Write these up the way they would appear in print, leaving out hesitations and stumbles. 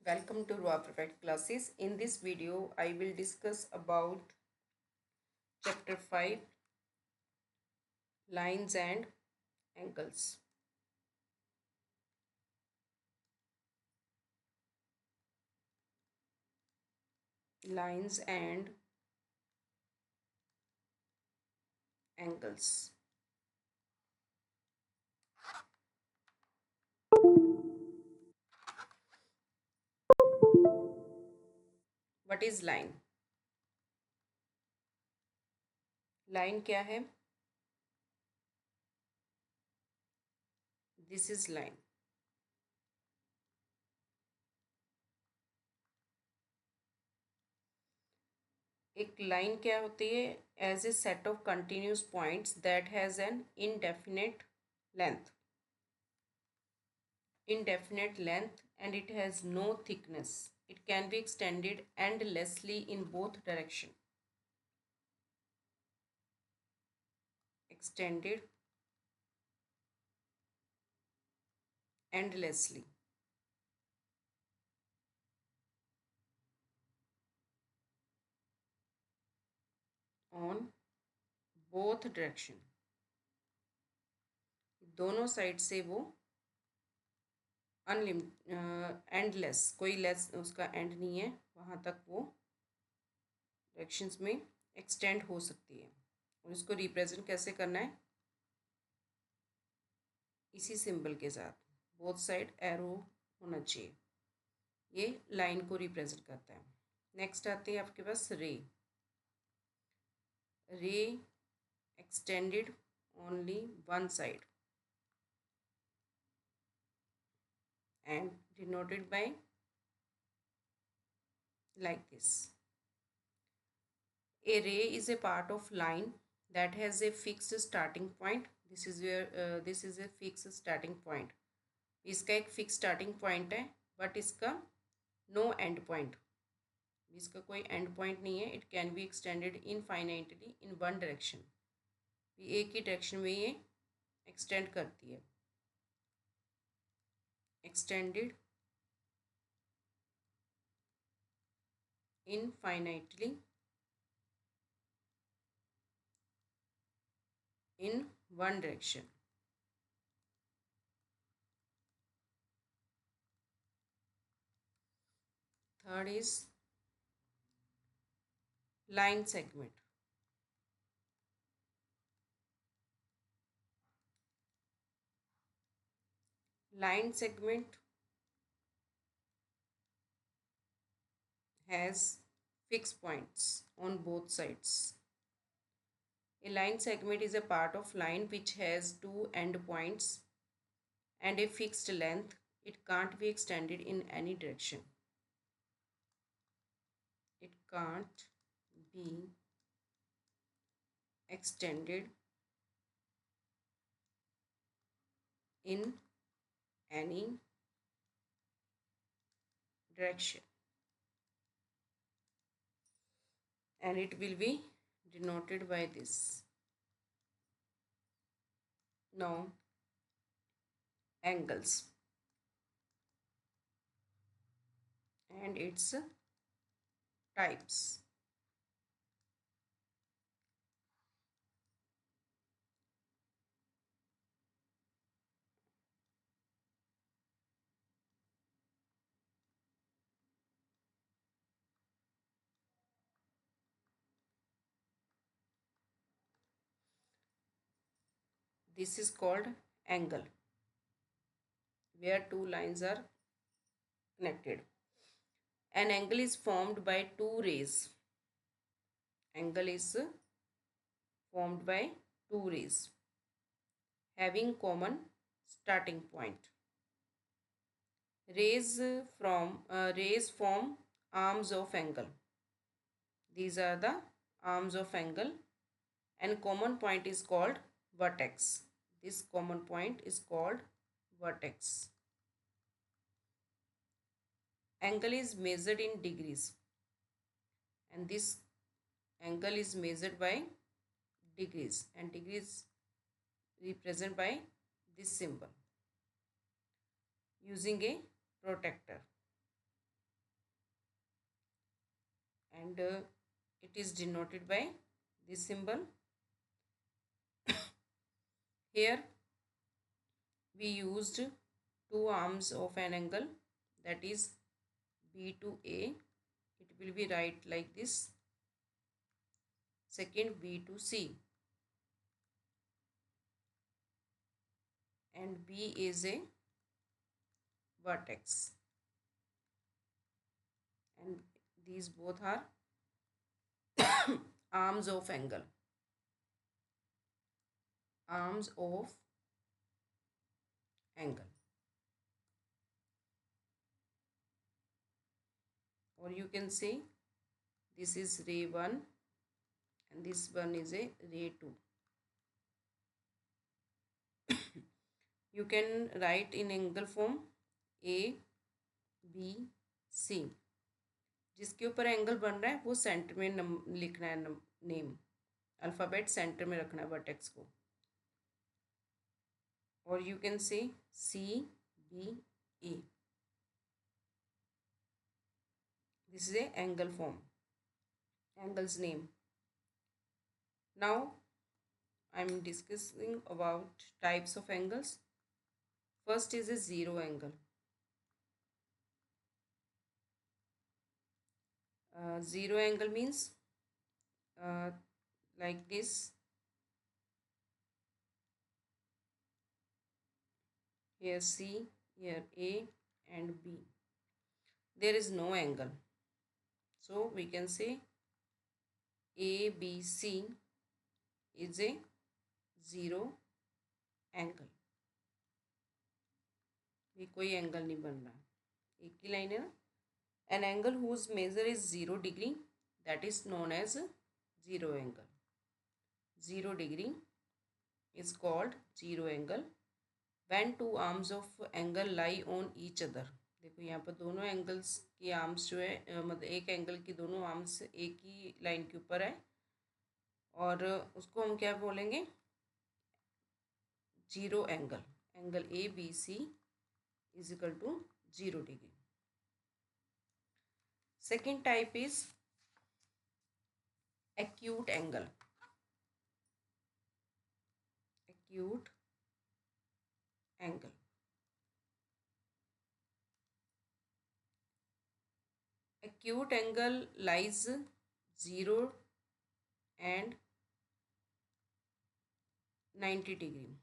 Welcome to Raw Perfect classes. In this video, I will discuss about chapter 5 lines and angles. Lines and angles. What is line? Line क्या है? This is line. एक line क्या होती है? As a set of continuous points that has an indefinite length and it has no thickness. It can be extended endlessly in both direction. Extended endlessly. On both direction. दोनों side से वो endless, कोई less उसका and नहीं है, वहाँ तक वो डायरेक्शंस में एक्सटेंड हो सकती है। और इसको रिप्रेजेंट कैसे करना है? इसी सिंबल के साथ बोथ साइड एरो होना चाहिए। ये लाइन को रिप्रेजेंट करता है। नेक्स्ट आते हैं आपके पास रे। रे extended only one side and denoted by like this. A ray is a part of line that has a fixed starting point. This is where this is a fixed starting point. इसका एक fix starting point है but इसका no and point, इसका कोई and point नहीं है। It can be extended infinitely in one direction, एक ही direction में ये एक्सटेंड करती है। Extended infinitely in one direction. Third is line segment. Line segment has fixed points on both sides. A line segment is a part of line which has two end points and a fixed length. It can't be extended in any direction. It can't be extended in any direction, and it will be denoted by this. Now, angles and its types. This is called angle, where two lines are connected. An angle is formed by two rays. Angle is formed by two rays having common starting point. Rays form arms of angle. These are the arms of angle, and common point is called vertex. This common point is called vertex. Angle is measured in degrees, and this angle is measured by degrees, and degrees represented by this symbol using a protractor. and it is denoted by this symbol. Here we used two arms of an angle, that is B to A. It will be right like this. Second, B to C, and B is a vertex, and these both are arms of angle, arms of angle, or you can say this is ray 1 and this one is a ray 2. You can write in angle form A B C. जिसके ऊपर angle बन रहा है वो centre में लिखना है, name alphabet centre में रखना है वर्टेक्स को. और you can say C B A. This is a angle form, angle's name. Now I am discussing about types of angles. First is a zero angle. Zero angle means like this. Here C, here A and B. There is no angle. So we can say ABC is a zero angle. ये कोई angle नहीं बन रहा, एक ही line है ना. An angle whose measure is 0 degree, that is known as zero angle. 0 degree is called zero angle when two arms of angle lie on each other. देखो यहाँ पर दोनों एंगल्स की आर्म्स जो है मतलब एक एंगल की दोनों आर्म्स एक ही लाइन के ऊपर है, और उसको हम क्या बोलेंगे, zero angle. Angle A B C is equal to 0 degree. Second type is acute angle. Acute angle. Acute angle lies 0 and 90 degree.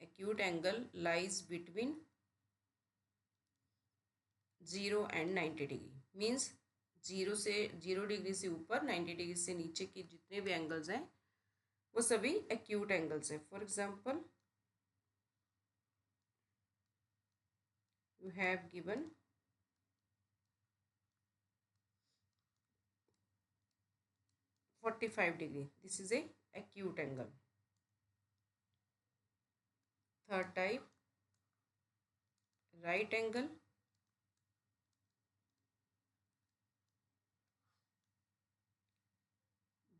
Acute angle lies between 0 and 90 degree. Means 0 degree से ऊपर 90 डिग्री से नीचे के जितने भी angles हैं वो सभी एक्यूट एंगल्स हैं. For example you have given 45 degree. This is a acute angle. Third type, right angle.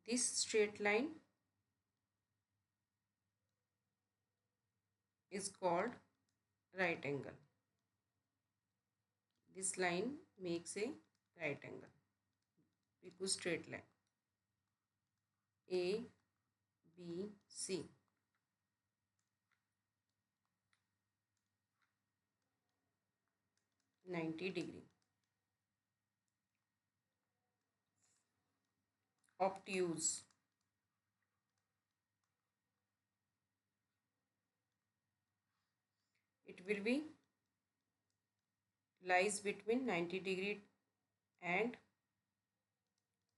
This straight line is called right angle. This line makes a right angle because straight line A B C. $90 degree. Obtuse. It will be lies between 90 degree and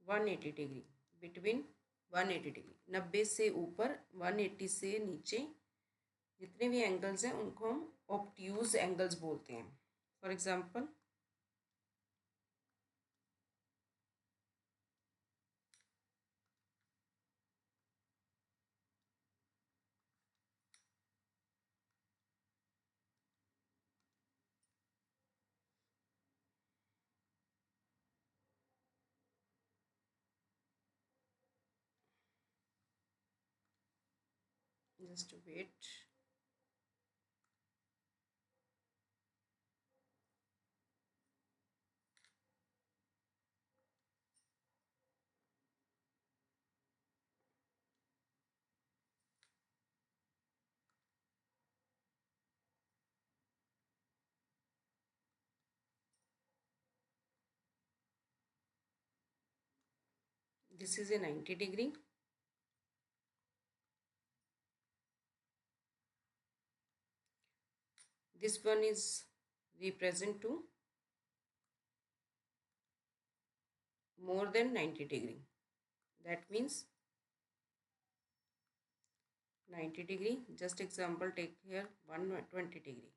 180 degree. Between 180 degree, 90 से ऊपर 180 से नीचे जितने भी angles हैं उनको हम obtuse angles बोलते हैं. For example just wait. This is a 90 degree. This one is represent to more than 90 degree. That means 90 degree. Just example, take here 120 degree.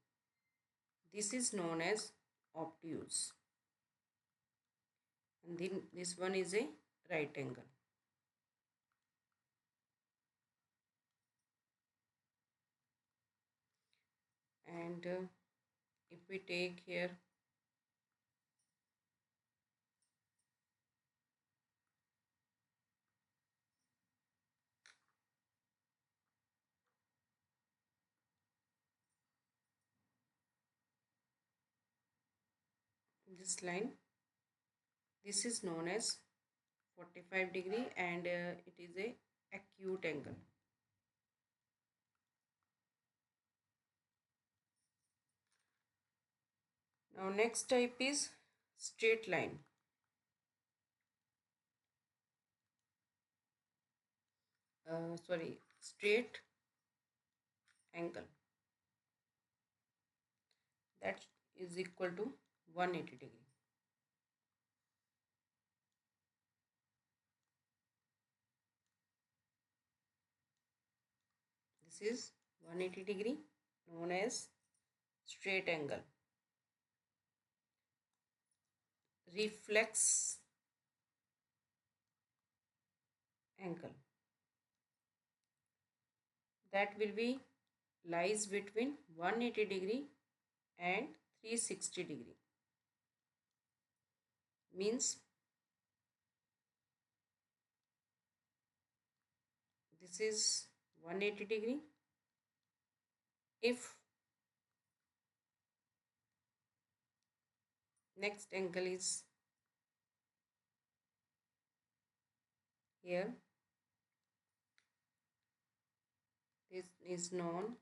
This is known as obtuse. And then this one is a right angle. And if we take here this line, this is known as 45 degree, and it is a acute angle. Now next type is straight line. Straight angle, that is equal to 180 degree. This is 180 degree, known as straight angle. Reflex angle, that will be lies between 180 degree and 360 degree. Means this is 180 degree. If next angle is here, this is known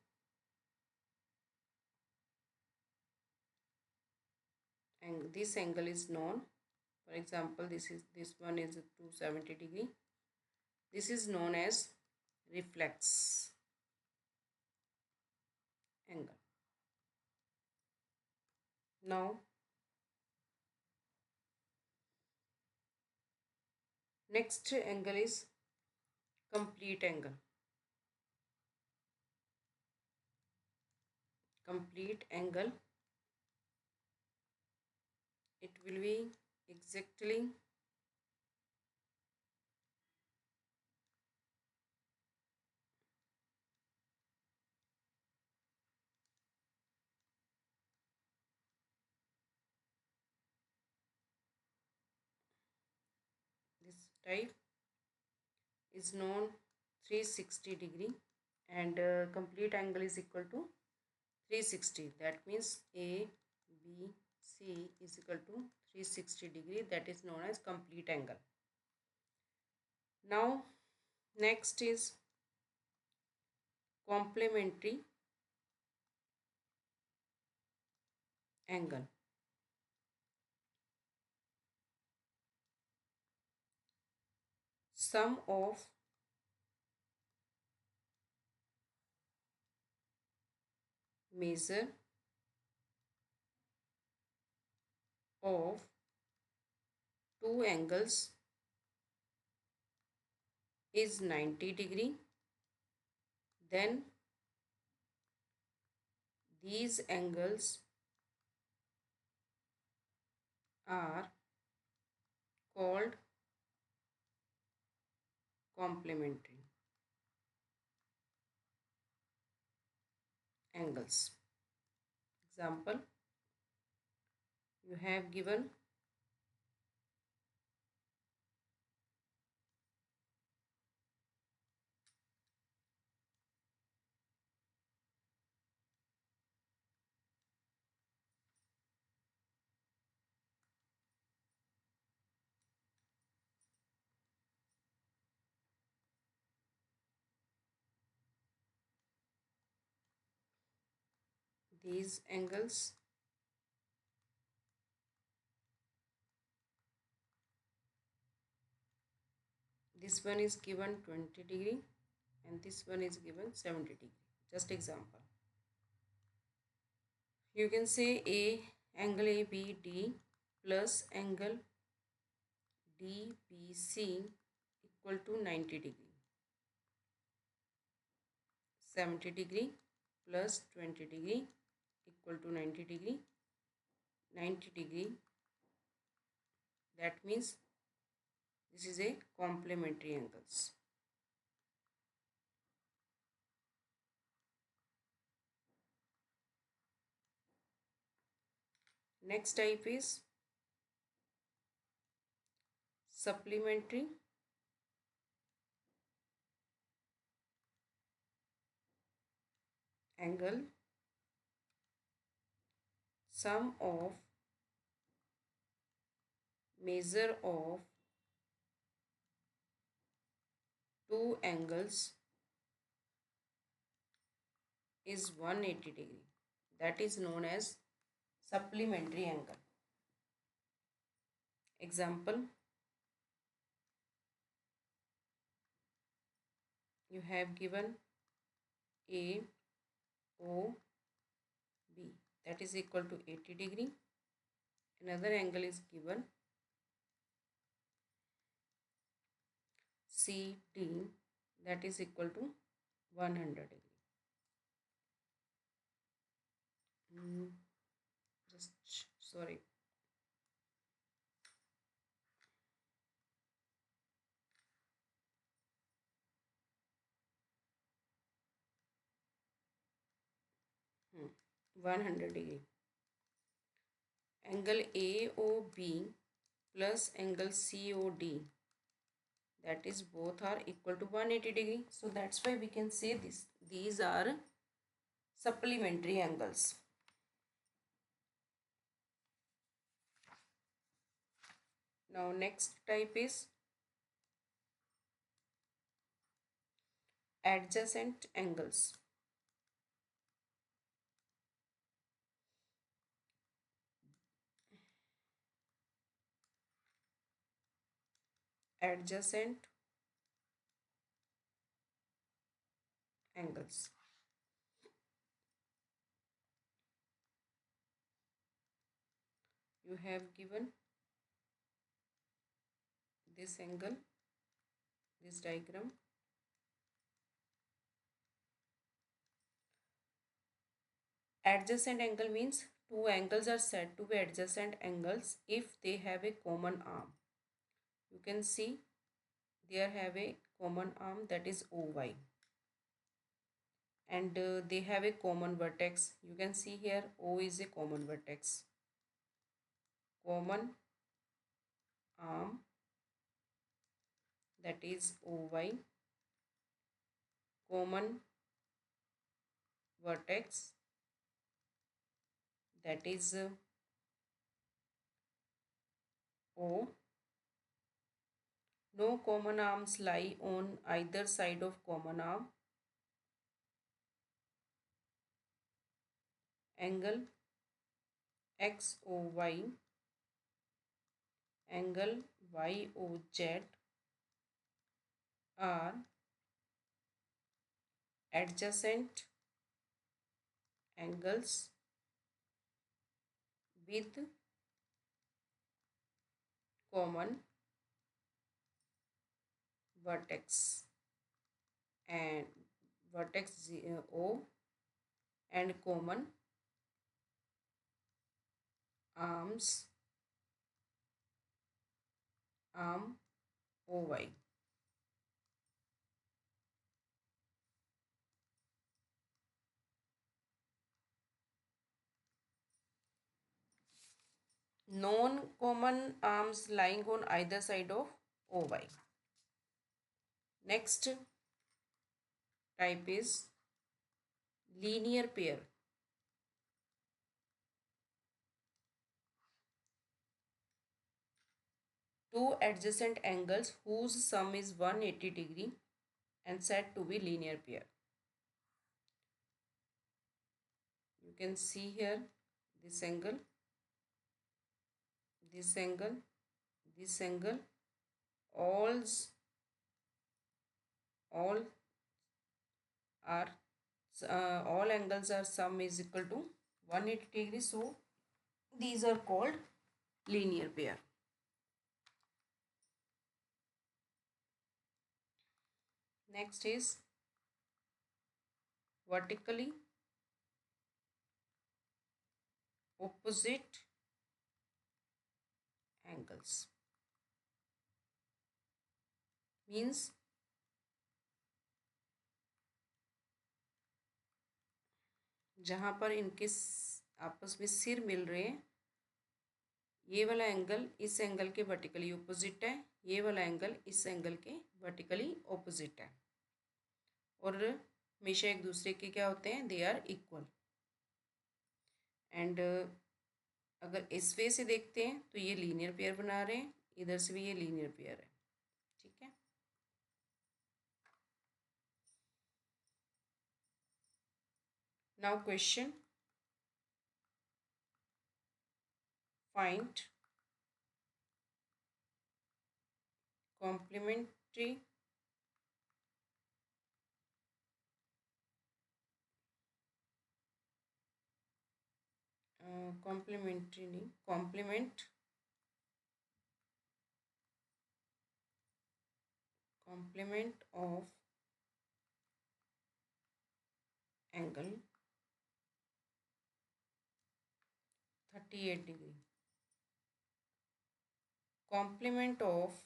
and this angle is known. For example, this one is 270 degree. This is known as reflex angle. Now next angle is complete angle. Complete angle, it will be exactly this type is known 360 degree, and complete angle is equal to 360. That means A, B, C is equal to 360 degree. That is known as complete angle. Now next is complementary angle. Sum of measure of two angles is 90 degree, then these angles are called complementary angles. Example, you have given these angles This one is given 20 degree and this one is given 70 degree. Just example. You can say angle ABD plus angle DBC equal to 90 degree. 70 degree plus 20 degree equal to 90 degree. 90 degree, that means this is a complementary angles. Next type is supplementary angle. Sum of measure of two angles is 180 degree. That is known as supplementary angle. Example, you have given A O B, that is equal to 80 degree. Another angle is given CD, that is equal to 100 degree. Just sorry. Hmm. 100 degree. Angle AOB plus angle COD, that is both are equal to 180 degree. So that's why we can say these are supplementary angles. Now next type is adjacent angles. Adjacent angles. You have given this angle, this diagram. Adjacent angle means two angles are said to be adjacent angles if they have a common arm. You can see they have a common arm, that is OY, and they have a common vertex. You can see here O is a common vertex. Common arm, that is OY. Common vertex, that is O. No common arms lie on either side of common arm. Angle XOY, angle YOZ are adjacent angles with common vertex and vertex O and common arms, arm OY. Non-common arms lying on either side of OY. Next type is linear pair. Two adjacent angles whose sum is 180 degree and said to be linear pair. You can see here this angle, this angle, this angle, all all are all angles are sum is equal to 180 degrees, so these are called linear pair. Next is vertically opposite angles, means जहाँ पर इनके आपस में सिर मिल रहे हैं, ये वाला एंगल इस एंगल के वर्टिकली ऑपोजिट है, ये वाला एंगल इस एंगल के वर्टिकली ऑपोजिट है, और हमेशा एक दूसरे के क्या होते हैं, दे आर इक्वल। एंड अगर इस वे से देखते हैं तो ये लीनियर पेयर बना रहे हैं, इधर से भी ये लीनियर पेयर है, ठीक है। Now question, find complementary complementary नहीं, complement of angle 38 degree, complement of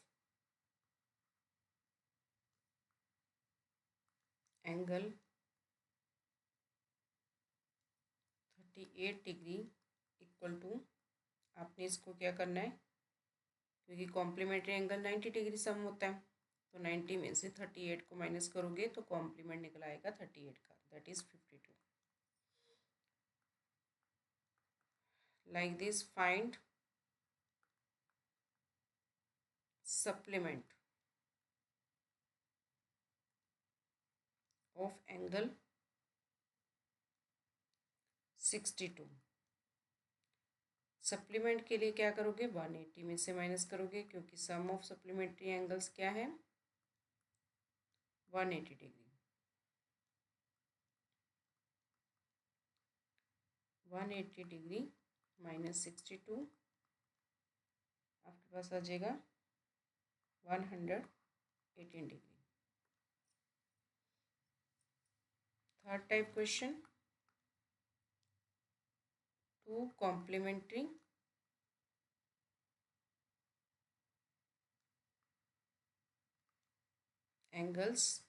angle 38 degree equal to, आपने इसको क्या करना है, क्योंकि कॉम्प्लीमेंट्री एंगल 90 डिग्री सम होता है, तो 90 में से 38 को माइनस करोगे तो कॉम्प्लीमेंट निकल आएगा 38 का, that is 52। Like this find supplement of angle 62। Supplement के लिए क्या करोगे, 180 में से माइनस करोगे, क्योंकि सम ऑफ सप्लीमेंट्री एंगल्स क्या है, 180 डिग्री। 180 डिग्री माइनस 62 आपके पास आ जाएगा 118 degree. Third type question, two complementary angles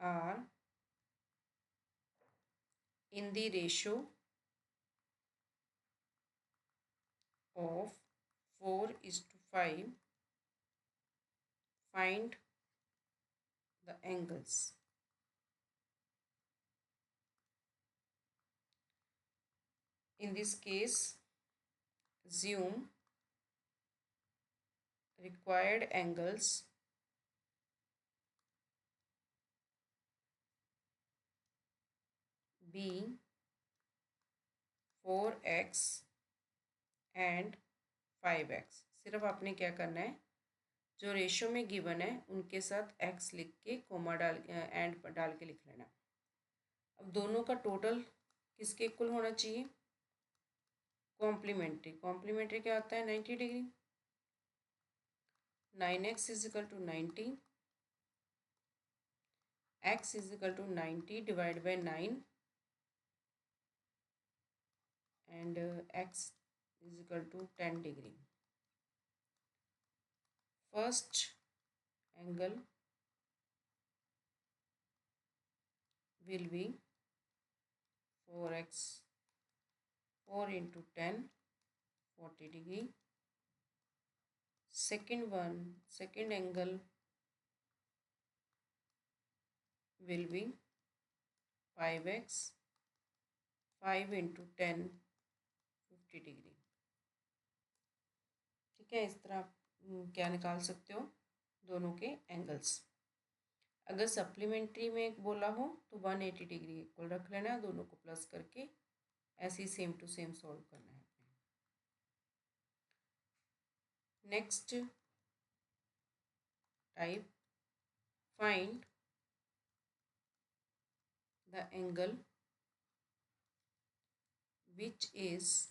are in the ratio of 4:5, find the angles। In this case, assume required angles being 4x and 5x। सिर्फ आपने क्या करना है, जो रेशो में गिवन है उनके साथ x लिख के कोमा डाल एंड डाल के लिख लेना। अब दोनों का टोटल किसके इक्वल होना चाहिए, कॉम्प्लीमेंट्री। कॉम्प्लीमेंट्री क्या होता है, 90 degree. 9x is equal to 90, x is equal to 90 divide by 9 and x is equal to 10 degree। First angle will be 4x, 4 into 10, 40 degree। Second angle will be 5x, 5 into 10, 50 degree. ठीक है, इस तरह आप क्या निकाल सकते हो, दोनों के एंगल्स। अगर सप्लीमेंट्री में बोला हो तो 180 डिग्री इक्वल रख लेना, दोनों को प्लस करके ऐसे ही सेम टू सेम सॉल्व करना है। Next type find the angle which is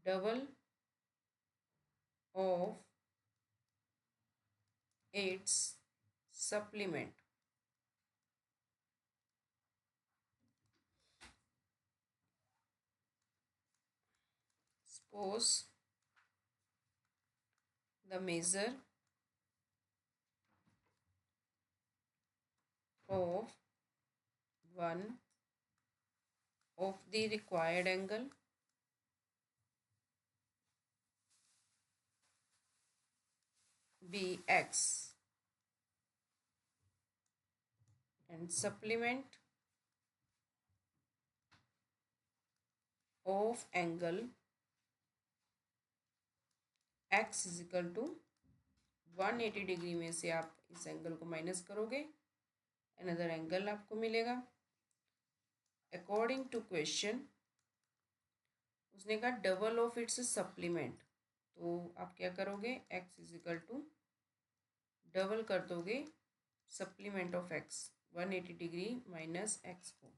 double of its supplement. Suppose the measure of one of the required angle be x and supplement of angle x is equal to 180 degree में से आप इस angle को minus करोगे, another angle आपको मिलेगा। According to question उसने कहा डबल ऑफ इट्स सप्लीमेंट, तो आप क्या करोगे, x is equal to double कर दोगे supplement of x 180 degree minus x को,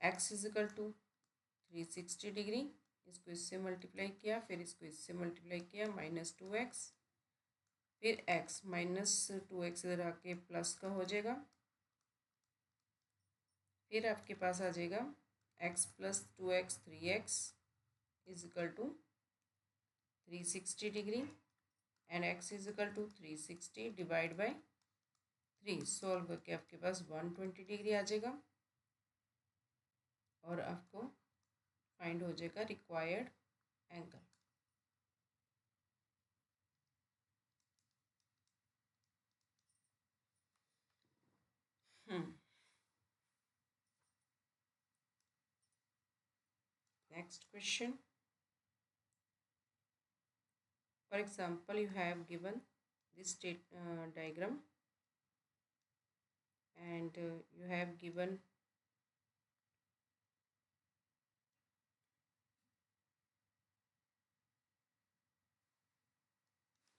x is equal to 360 degree, इसको इससे मल्टीप्लाई किया, फिर इसको इससे मल्टीप्लाई किया, -2x, फिर x -2x इधर आके प्लस का हो जाएगा, फिर आपके पास आ जाएगा x + 2x 3x is equal to 360 degree and x is equal to 360 divide by 3, solve करके आपके पास 120 डिग्री आ जाएगा और आपको फाइंड हो जाएगा required angle. Next question. For example, you have given this diagram and you have given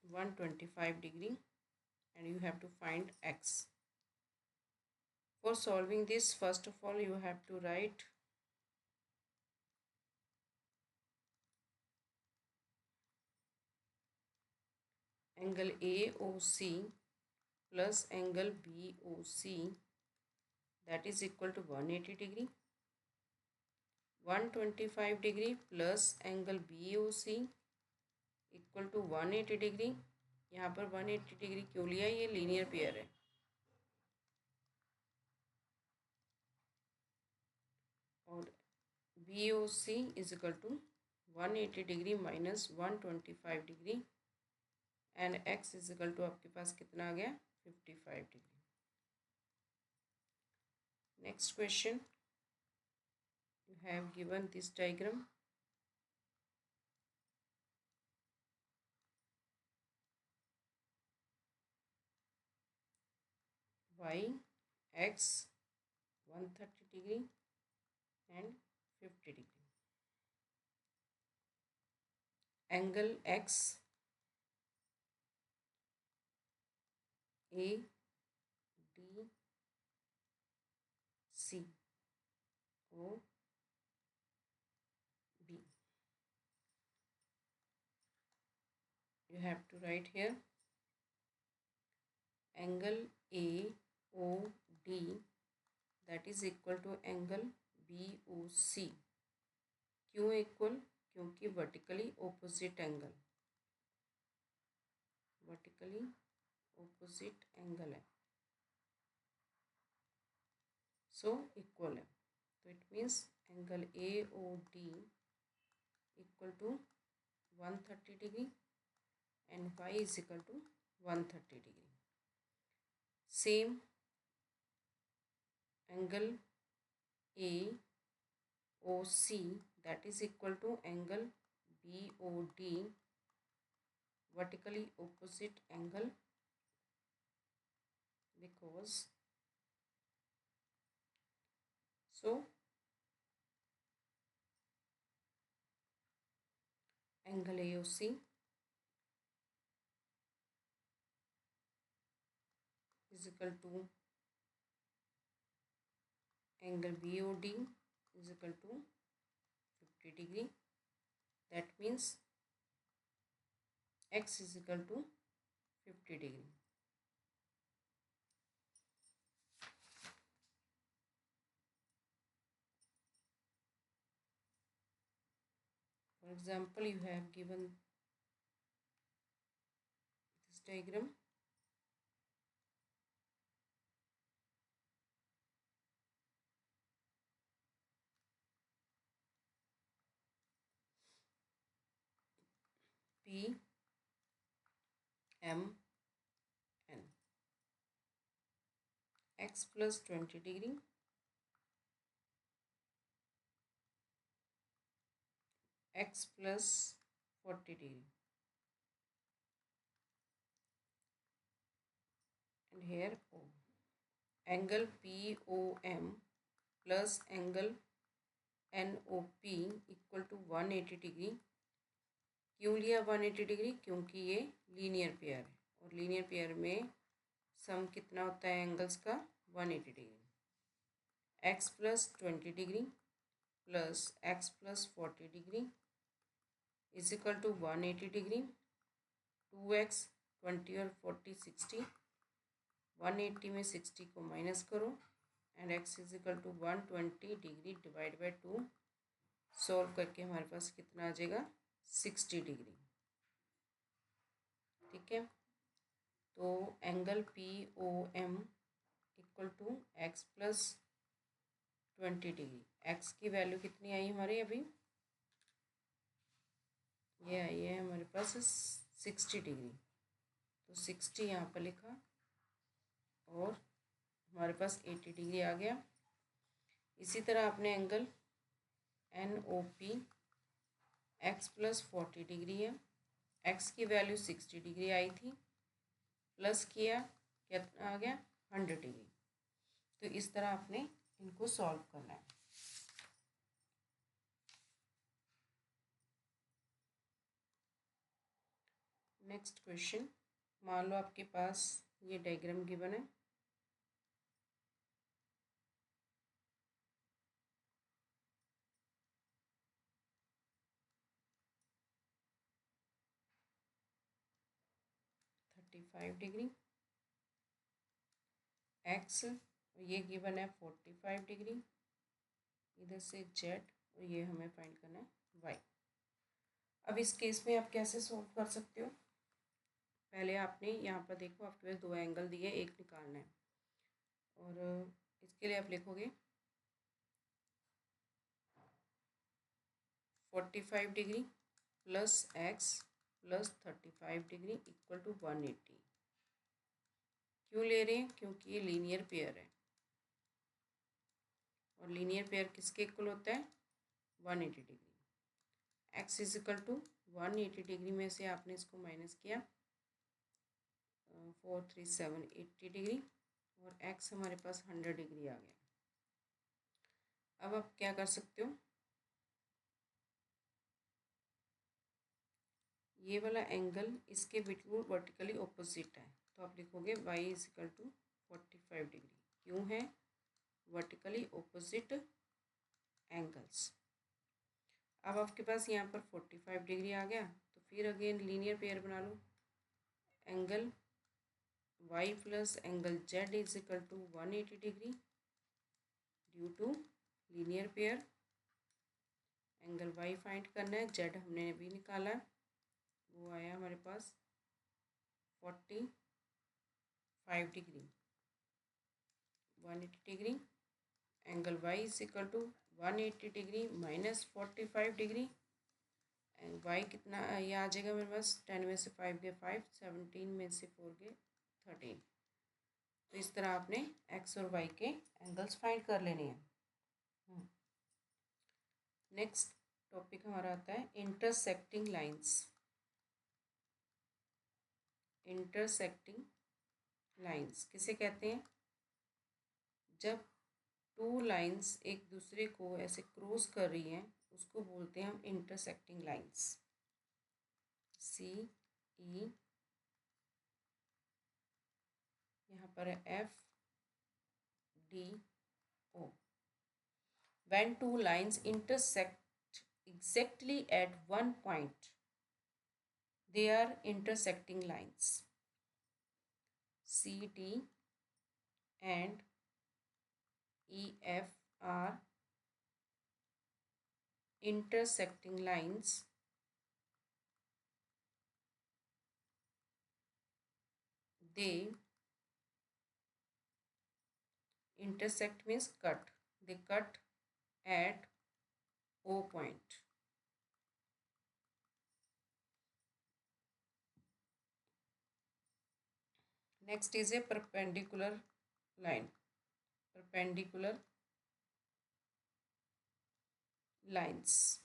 -125 degree and you have to find x. For solving this, first of all you have to write angle AOC plus angle BOC, that is equal to 180 degree, 125 degree plus angle BOC equal to 180 degree. यहाँ पर 180 degree क्यों लिया, ये linear pair है, और B O C is equal to 180 degree minus 125 degree and x is equal to आपके पास कितना आ गया, 55 degree. Next question, you have given this diagram, y x 130 degree and 50 degree, angle x A D C O B, you have to write here angle AOD that is equal to angle BOC, क्यों equal, क्योंकि vertically opposite angle, vertically opposite angle है, so equal है, तो it means angle AOD equal to 130 degree and y is equal to 130 degree. Same angle AOC that is equal to angle BOD, vertically opposite angle, because so angle AOC equal to angle BOD is equal to 50 degree. That means x is equal to 50 degree. For example, you have given this diagram. P M N x plus 20 degree x plus 40 degree, and here O. Angle POM plus angle NOP equal to 180 degree. क्यों लिया 180 degree? क्योंकि ये linear pair है और linear pair में सम कितना होता है एंगल्स का? 180 degree. x plus 20 degree plus x plus 40 degree is equal to 180 degree. 2x 20 और 40 60. 180 में 60 को माइनस करो and x is equal to 120 degree divide by 2. Solve करके हमारे पास कितना आ जाएगा? 60 डिग्री. ठीक है, तो angle POM equal to x plus 20 degree. x की वैल्यू कितनी आई हमारी अभी? ये आई है हमारे पास 60 डिग्री. तो 60 यहाँ पर लिखा और हमारे पास 80 डिग्री आ गया. इसी तरह आपने angle NOP x plus 40 degree है. x की वैल्यू 60 डिग्री आई थी, प्लस किया कितना आ गया? 100 डिग्री. तो इस तरह आपने इनको सॉल्व करना है. नेक्स्ट क्वेश्चन, मान लो आपके पास ये डायग्राम गिवन है. फाइव डिग्री x, ये गिवन है 45 डिग्री. इधर से z और ये हमें फाइंड करना है y. अब इस केस में आप कैसे सॉल्व कर सकते हो? पहले आपने यहाँ पर देखो, आपके पास दो एंगल दिए, एक निकालना है और इसके लिए आप लिखोगे 45 degree plus x plus 35 degree equal to 180. क्यों ले रहे हैं? क्योंकि ये लीनियर पेयर है और लीनियर पेयर किसके इक्वल होता है? 180 degree. x is equal to 180 degree में से आपने इसको माइनस किया 4 3 7 80 डिग्री और x हमारे पास 100 डिग्री आ गया. अब आप क्या कर सकते हो? ये वाला एंगल इसके बिल्कुल वर्टिकली ऑपोजिट है, तो आप लिखोगे y is equal to 45 degree. क्यों है? Vertically opposite angles. अब आपके पास यहाँ पर 45 डिग्री आ गया, तो फिर अगेन लीनियर पेयर बना लो. Angle y plus angle z is equal to 180 degree due to linear pair. Angle y find करना है, z हमने अभी निकाला है, वो आया हमारे पास 45 degree. 180 degree angle y is equal to 180 degree minus 45 degree. And y कितना ये आ जाएगा मेरे पास? 10 में से 5 गए 5, 17 में से 4 गए 13. तो इस तरह आपने x और y के एंगल्स फाइंड कर लेने हैं. नेक्स्ट टॉपिक हमारा आता है इंटरसेक्टिंग लाइंस. इंटरसेक्टिंग लाइंस किसे कहते हैं? जब टू लाइंस एक दूसरे को ऐसे क्रॉस कर रही हैं उसको बोलते हैं हम इंटरसेक्टिंग लाइंस. CE यहाँ पर है F D O. When two lines intersect exactly at one point, they are intersecting lines. C, D and E, F are intersecting lines. They intersect means cut. They cut at O point. Next is a perpendicular line. Perpendicular lines.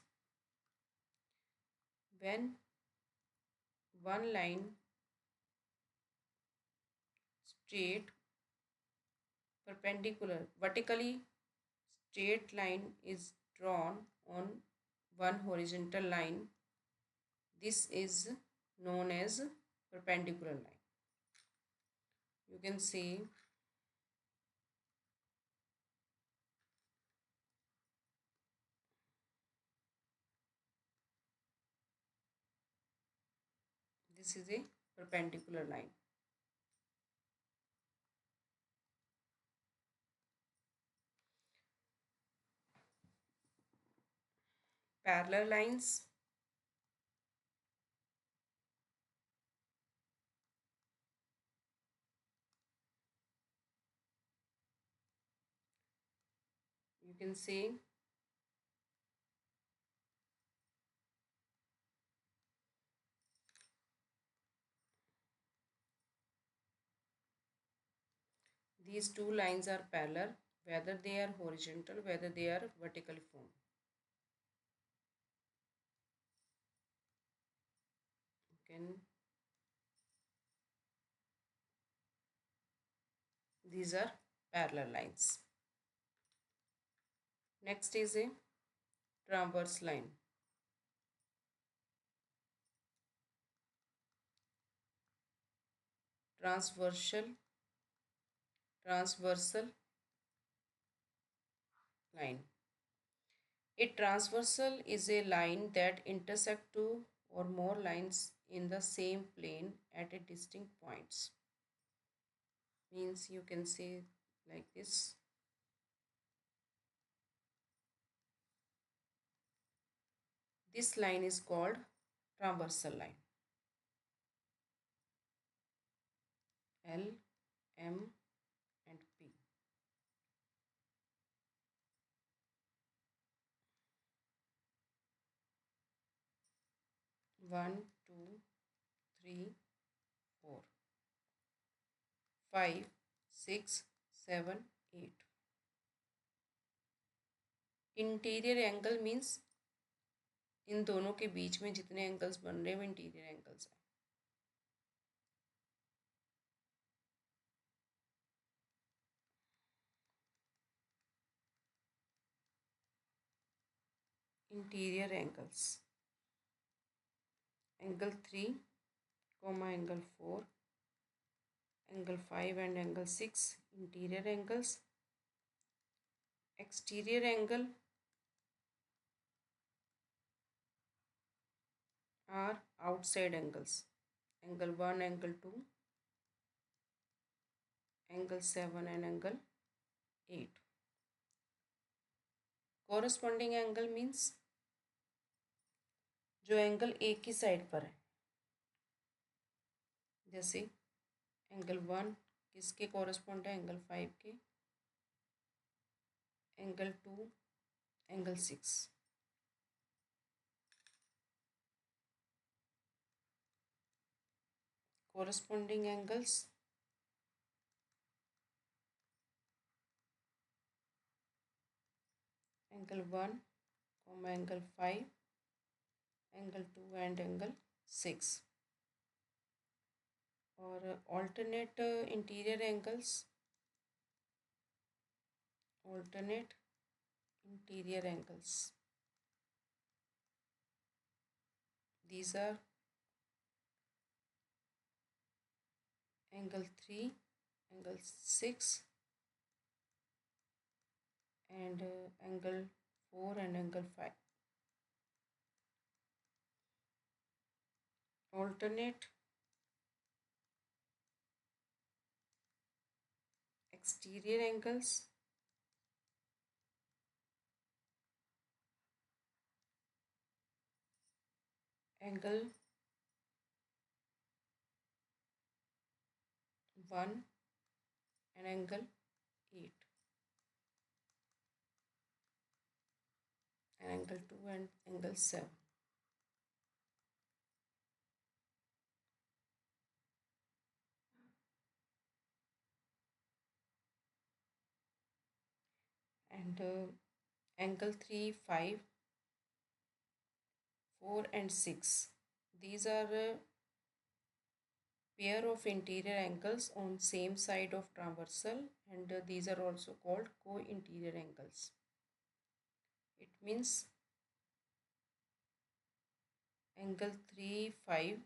When one line straight perpendicular vertically straight line is drawn on one horizontal line, this is known as perpendicular line. You can see this is a perpendicular line. Parallel lines. You can see these two lines are parallel, whether they are horizontal, whether they are vertically formed. You can these are parallel lines. Next is a transverse line. Transversal line. A transversal is a line that intersects two or more lines in the same plane at a distinct points. Means you can say like this. This line is called transversal line. L, M and P. One, two, three, 4, 5, 6, 7, 8. Interior angle means in दोनों के बीच में जितने angles बन रहे हैं वो interior angles हैं. Interior angles angle 3, angle 4, angle 5 and angle 6 interior angles. Exterior angle are outside angles. Angle 1, angle 2, angle 7 and angle 8. Corresponding angle means जो एंगल एक ही साइड पर है. जैसे एंगल 1 किसके कॉरस्पॉन्ड है? एंगल 5 के. Angle 2 angle 6. corresponding angles angle 1, angle 5, angle 2 and angle 6. और alternate interior angles, alternate interior angles, these are angle 3, angle 6, and angle 4 and angle 5. Alternate exterior angles, angle 1 and angle 8, and angle 2 and angle 7. And angle 3, 5, 4 and 6. These are a pair of interior angles on same side of transversal, and these are also called co-interior angles. It means angle 3, 5,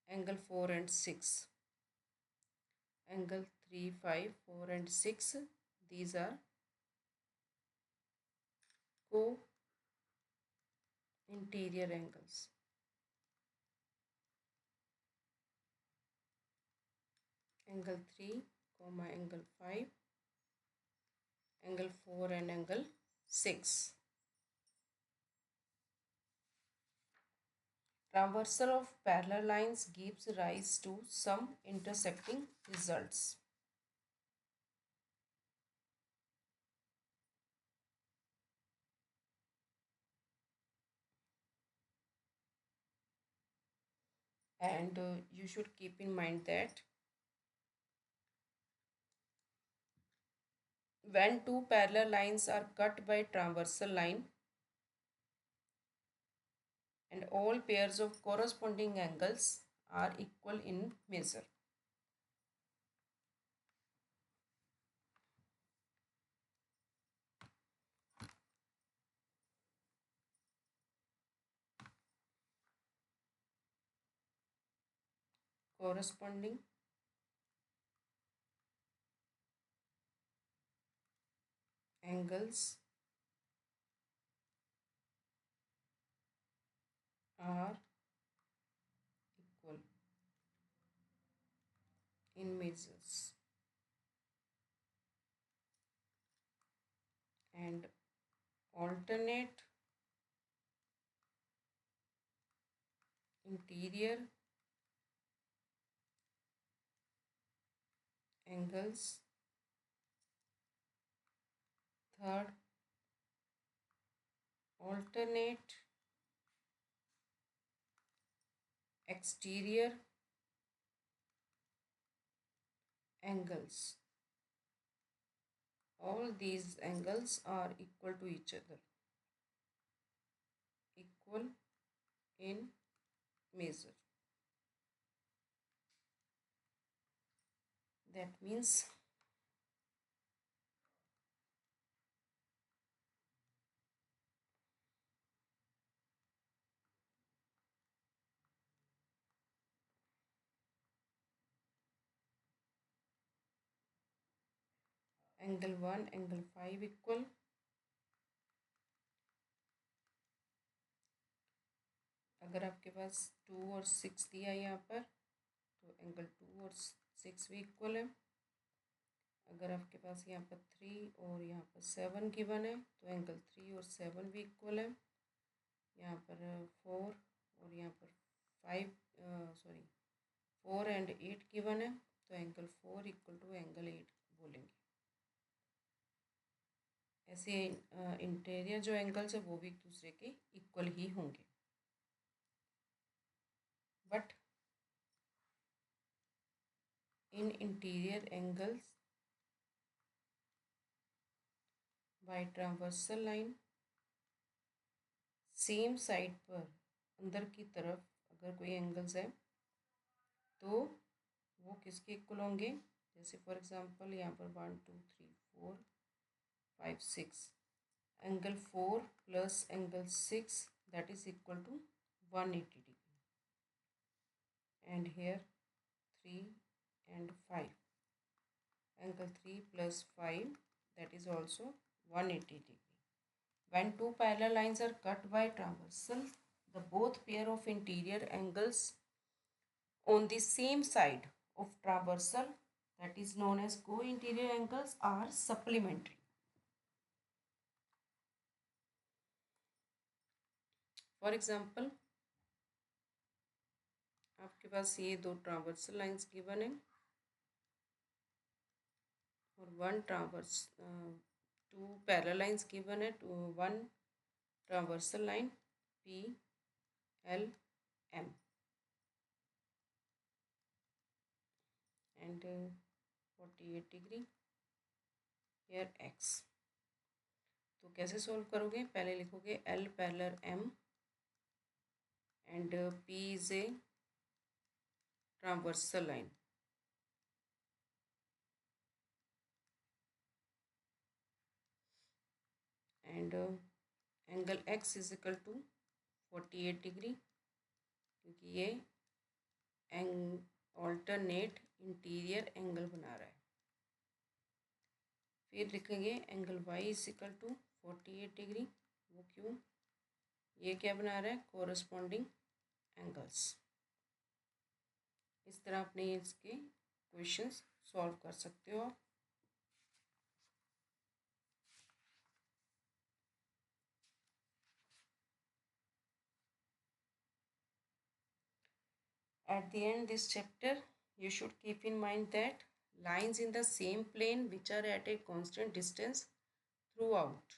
angle 4 and 6. Angle 3, 5, 4 and 6. These are co-interior angles. Angle 3, comma angle 5, angle 4 and angle 6. Traversal of parallel lines gives rise to some intersecting results. And you should keep in mind that when two parallel lines are cut by transversal line and all pairs of corresponding angles are equal in measure. Corresponding angles are equal in measures, and alternate interior angles, third alternate exterior angles. All these angles are equal to each other, equal in measure. That means angle 1, angle 5 equal. अगर आपके पास 2 और 6 दिया है यहाँ पर तो angle 2 और 6 भी इक्वल है. अगर आपके पास यहाँ पर 3 और यहाँ पर 7 गिवन है तो एंगल 3 और 7 भी इक्वल है. यहाँ पर 4 और यहाँ पर 5 सॉरी 4 एंड 8 गिवन है तो एंगल 4 इक्वल टू एंगल 8 बोलेंगे. ऐसे इंटीरियर जो एंगल्स है वो भी एक दूसरे के इक्वल ही होंगे. But in interior angles by transversal line same side पर अंदर की तरफ अगर कोई एंगल्स है तो वो किसके इक्वल होंगे. जैसे फॉर एग्जांपल यहाँ पर 1 2 3 4 5 6 angle 4 plus angle 6 that is equal to 180 degree, and here 3 and 5. Angle 3 plus 5, that is also 180 degree. When two parallel lines are cut by transversal, the both pair of interior angles on the same side of transversal, that is known as co-interior angles, are supplementary. For example, आपके पास ये दो ट्रांवर्सल lines given है और one transverse two parallel lines given है, one transversal line P L M and 48 degree here x. तो कैसे solve करोगे? पहले लिखोगे L parallel M and P is a transversal line. And angle x is equal to 48 degree, क्योंकि ये alternate interior angle बना रहा है. फिर लिखेंगे angle y is equal to 48 degree. वो क्यों? ये क्या बना रहा है? Corresponding angles. इस तरह अपने इसके क्वेश्चंस सॉल्व कर सकते हो आप. At the end this chapter, you should keep in mind that lines in the same plane which are at a constant distance throughout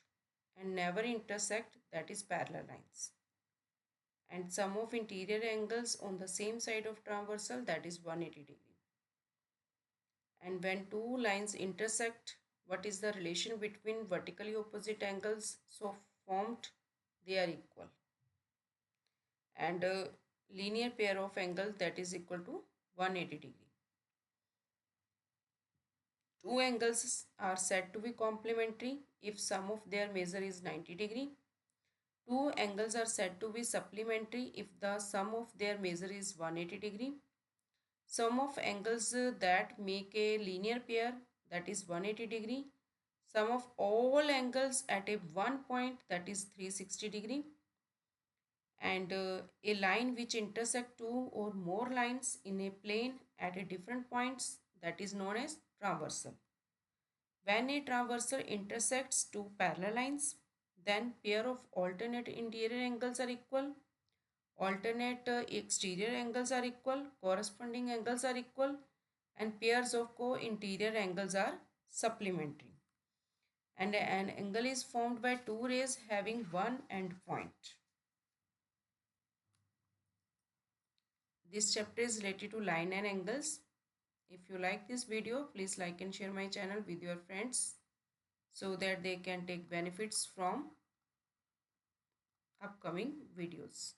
and never intersect, that is parallel lines. And sum of interior angles on the same side of transversal, that is 180 degree. And when two lines intersect, what is the relation between vertically opposite angles so formed? They are equal. And a linear pair of angles, that is equal to 180 degree. Two angles are said to be complementary if sum of their measure is 90 degree. Two angles are said to be supplementary if the sum of their measure is 180 degree. Sum of angles that make a linear pair, that is 180 degree. Sum of all angles at a one point, that is 360 degree. And a line which intersect two or more lines in a plane at a different points, that is known as transversal. When a transversal intersects two parallel lines, then pair of alternate interior angles are equal, alternate exterior angles are equal, corresponding angles are equal, and pairs of co-interior angles are supplementary. And an angle is formed by two rays having one end point. This chapter is related to line and angles. If you like this video, please like and share my channel with your friends so that they can take benefits from upcoming videos.